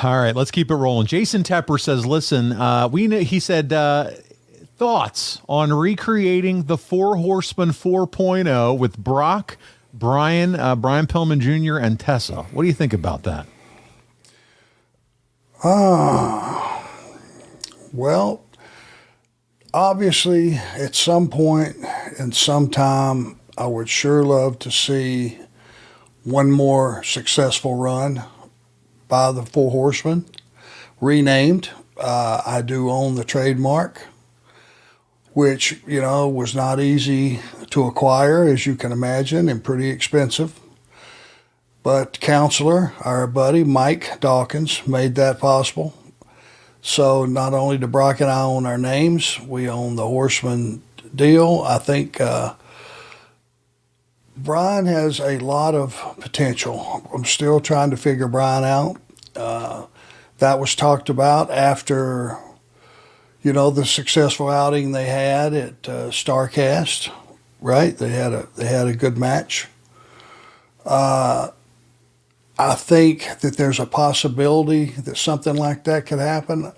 All right, let's keep it rolling. Jason Tepper says, listen, he said, thoughts on recreating the Four Horsemen 4.0 with Brock, Brian Pillman Jr., and Tessa. What do you think about that? Well, obviously, at some point in some time, I would sure love to see one more successful run by the Four Horsemen, renamed. I do own the trademark, which, was not easy to acquire, as you can imagine, and pretty expensive. But Counselor, our buddy Mike Dawkins, made that possible. So not only do Brock and I own our names, we own the Horseman deal. I think Brian has a lot of potential. I'm still trying to figure Brian out. That was talked about after, the successful outing they had at StarCast, right? They had a good match. I think that there's a possibility that something like that could happen.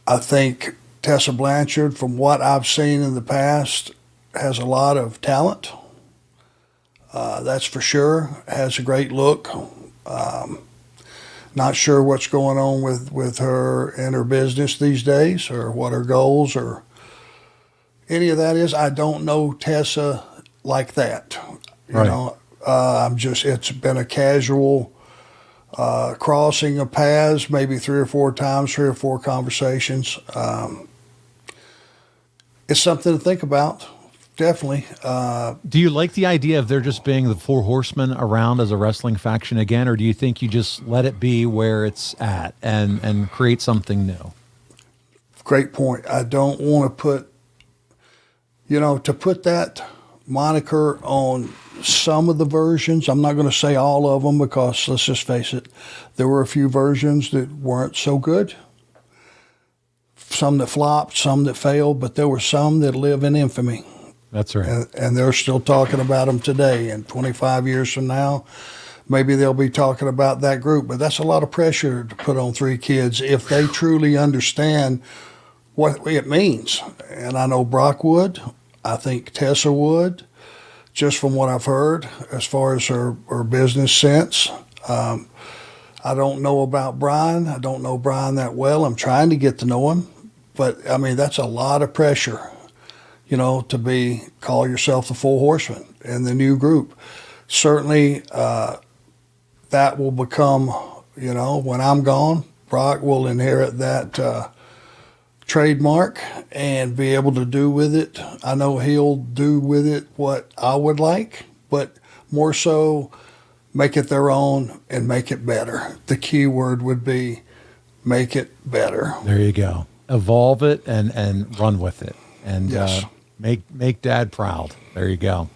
I think Tessa Blanchard, from what I've seen in the past, has a lot of talent. That's for sure. Has a great look. Not sure what's going on with her and her business these days, or what her goals or any of that is. I don't know Tessa like that. It's been a casual crossing of paths, maybe 3 or 4 times, 3 or 4 conversations. It's something to think about. Definitely. Do you like the idea of there just being the Four Horsemen around as a wrestling faction again, or do you think you just let it be where it's at and create something new? Great point. I don't want to put, to put that moniker on some of the versions. I'm not going to say all of them, because let's just face it, there were a few versions that weren't so good. Some that flopped, some that failed, but there were some that live in infamy. That's right. And they're still talking about them today. And 25 years from now, maybe they'll be talking about that group. But that's a lot of pressure to put on 3 kids if they truly understand what it means. And I know Brock would. I think Tessa would, just from what I've heard as far as her business sense. I don't know about Brian. I don't know Brian that well. I'm trying to get to know him. But, that's a lot of pressure, to call yourself the Four Horsemen in the new group. Certainly, that will become, when I'm gone, Brock will inherit that trademark and be able to do with it. I know he'll do with it what I would like, but more so make it their own and make it better. The key word would be make it better. There you go. Evolve it and run with it. And yes. Make Dad proud. There you go.